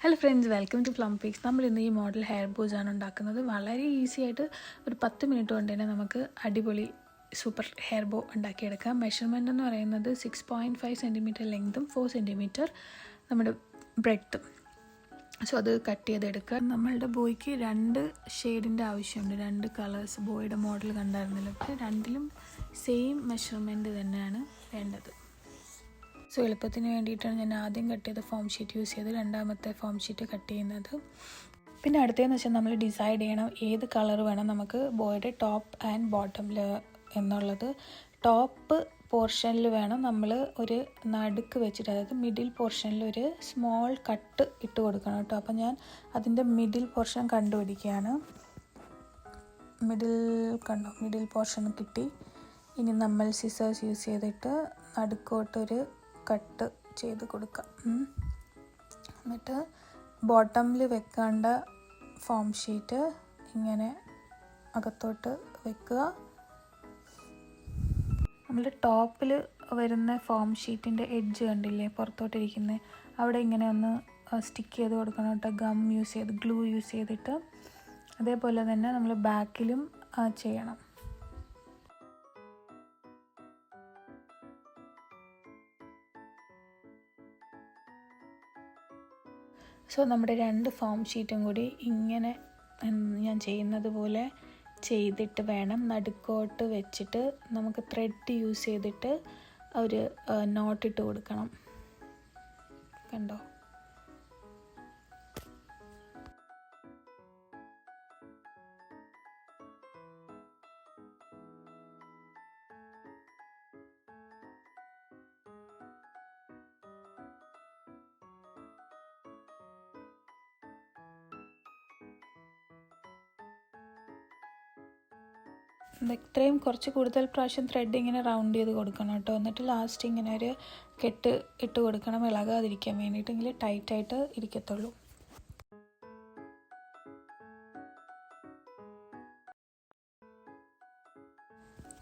Hello friends, welcome to plum picks. നമ്മൾ ഇന്ന് ഈ മോഡൽ ഹെയർ ബോസ് ആണ് ഉണ്ടാക്കുന്നത്. വളരെ ഈസി ആയിട്ട് ഒരു 10 മിനിറ്റ് കൊണ്ട് തന്നെ നമുക്ക് അടിപൊളി സൂപ്പർ ഹെയർ ബോ ഉണ്ടാക്കിയെടുക്കാം. മെഷർമെൻ്റ് എന്ന് പറയുന്നത് 6.5 സെൻറ്റിമീറ്റർ ലെങ്തും 4 സെൻറ്റിമീറ്റർ നമ്മുടെ ബ്രെഡ്ത്തും. സോ അത് കട്ട് ചെയ്തെടുക്കുക. നമ്മളുടെ ബോയ്ക്ക് 2 ഷെയ്ഡിൻ്റെ ആവശ്യമുണ്ട്, 2 കളേഴ്സ്. ബോയുടെ മോഡൽ കണ്ടായിരുന്നല്ലോ, അപ്പോൾ രണ്ടിലും സെയിം മെഷർമെൻറ്റ് തന്നെയാണ് വേണ്ടത്. സോ എളുപ്പത്തിന് വേണ്ടിയിട്ടാണ് ഞാൻ ആദ്യം കട്ട് ചെയ്ത ഫോം ഷീറ്റ് യൂസ് ചെയ്ത് രണ്ടാമത്തെ ഫോം ഷീറ്റ് കട്ട് ചെയ്യുന്നത്. പിന്നെ അടുത്തതെന്ന് വെച്ചാൽ നമ്മൾ ഡിസൈഡ് ചെയ്യണം ഏത് കളർ വേണം നമുക്ക് ബോയുടെ ടോപ്പ് ആൻഡ് ബോട്ടമിൽ എന്നുള്ളത്. ടോപ്പ് പോർഷനിൽ വേണം നമ്മൾ ഒരു നടുക്ക് വെച്ചിട്ട്, അതായത് മിഡിൽ പോർഷനിൽ ഒരു സ്മോൾ കട്ട് ഇട്ട് കൊടുക്കണം കേട്ടോ. അപ്പോൾ ഞാൻ അതിൻ്റെ മിഡിൽ പോർഷൻ കണ്ടുപിടിക്കുകയാണ്. മിഡിൽ പോർഷൻ കിട്ടി. ഇനി നമ്മൾ സിസേഴ്സ് യൂസ് ചെയ്തിട്ട് നടുക്കോട്ടൊരു കട്ട് ചെയ്ത് കൊടുക്കാം. എന്നിട്ട് ബോട്ടമിൽ വെക്കേണ്ട ഫോം ഷീറ്റ് ഇങ്ങനെ അകത്തോട്ട് വെക്കുക. നമ്മൾ ടോപ്പിൽ വരുന്ന ഫോം ഷീറ്റിൻ്റെ എഡ്ജ് കണ്ടില്ലേ പുറത്തോട്ടിരിക്കുന്നത്, അവിടെ ഇങ്ങനെ ഒന്ന് സ്റ്റിക്ക് ചെയ്ത് കൊടുക്കണം കേട്ടോ, ഗം യൂസ് ചെയ്ത്, ഗ്ലൂ യൂസ് ചെയ്തിട്ട്. അതേപോലെ തന്നെ നമ്മൾ ബാക്കിലും ചെയ്യണം. സോ നമ്മുടെ 2 ഫോം ഷീറ്റും കൂടി ഇങ്ങനെ ഞാൻ ചെയ്യുന്നത് പോലെ ചെയ്തിട്ട് വേണം നടുക്കോട്ട് വെച്ചിട്ട് നമുക്ക് ത്രെഡ് യൂസ് ചെയ്തിട്ട് ഒരു നോട്ടിട്ട് കൊടുക്കണം. കണ്ടോ? ഇത്രയും കുറച്ച് കൂടുതൽ പ്രാവശ്യം ത്രെഡ് ഇങ്ങനെ റൗണ്ട് ചെയ്ത് കൊടുക്കണം കേട്ടോ. എന്നിട്ട് ലാസ്റ്റ് ഇങ്ങനെ ഒരു കെട്ട് ഇട്ട് കൊടുക്കണം, ഇളകാതിരിക്കാൻ വേണ്ടിയിട്ടെങ്കിൽ ടൈറ്റായിട്ട് ഇരിക്കത്തുള്ളൂ.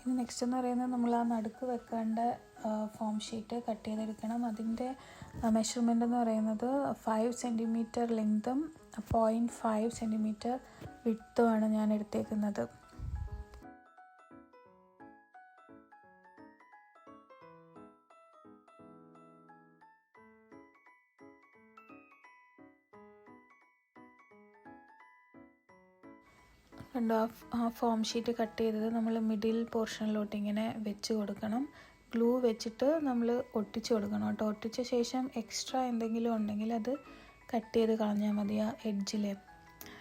ഇനി നെക്സ്റ്റ് എന്ന് പറയുന്നത് നമ്മൾ ആ നടുക്ക് വെക്കേണ്ട ഫോം ഷീറ്റ് കട്ട് ചെയ്തെടുക്കണം. അതിൻ്റെ മെഷർമെൻ്റ് എന്ന് പറയുന്നത് 5 സെൻറ്റിമീറ്റർ ലെങ്തും 0.5 സെൻറ്റിമീറ്റർ വിഡ്ത്തുമാണ് ഞാൻ എടുത്തേക്കുന്നത്. കണ്ടോ? ആ ഫോം ഷീറ്റ് കട്ട് ചെയ്തത് നമ്മൾ മിഡിൽ പോർഷനിലോട്ട് ഇങ്ങനെ വെച്ച് കൊടുക്കണം. ഗ്ലൂ വെച്ചിട്ട് നമ്മൾ ഒട്ടിച്ച് കൊടുക്കണം കേട്ടോ. ഒട്ടിച്ച ശേഷം എക്സ്ട്രാ എന്തെങ്കിലും ഉണ്ടെങ്കിൽ അത് കട്ട് ചെയ്ത് കളഞ്ഞാൽ മതി ആ എഡ്ജിൽ.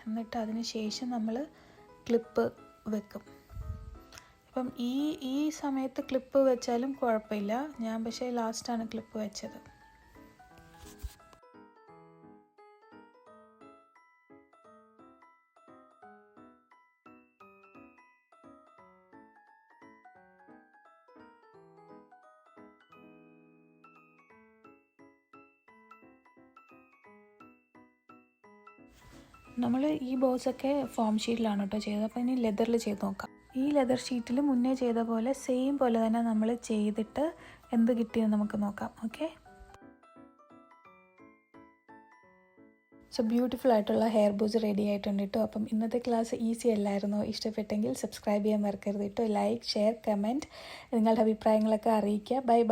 എന്നിട്ട് അതിന് ശേഷം നമ്മൾ ക്ലിപ്പ് വെക്കും. അപ്പം ഈ സമയത്ത് ക്ലിപ്പ് വെച്ചാലും കുഴപ്പമില്ല. ഞാൻ പക്ഷേ ലാസ്റ്റാണ് ക്ലിപ്പ് വെച്ചത്. നമ്മൾ ഈ ബോസൊക്കെ ഫോം ഷീറ്റിലാണ് കേട്ടോ ചെയ്തത്. അപ്പോൾ ഇനി ലെതറിൽ ചെയ്ത് നോക്കാം. ഈ ലെതർ ഷീറ്റിൽ മുന്നേ ചെയ്ത പോലെ സെയിം പോലെ തന്നെ നമ്മൾ ചെയ്തിട്ട് എന്ത് കിട്ടിയെന്ന് നമുക്ക് നോക്കാം. ഓക്കെ, സോ ബ്യൂട്ടിഫുൾ ആയിട്ടുള്ള ഹെയർ ബോസ് റെഡി ആയിട്ടുണ്ട് കേട്ടോ. അപ്പം ഇന്നത്തെ ക്ലാസ് ഈസി അല്ലായിരുന്നോ? ഇഷ്ടപ്പെട്ടെങ്കിൽ സബ്സ്ക്രൈബ് ചെയ്യാൻ മറക്കരുത് കേട്ടോ. ലൈക്ക്, ഷെയർ, കമൻറ്റ്, നിങ്ങളുടെ അഭിപ്രായങ്ങളൊക്കെ അറിയിക്കുക. Bye bye.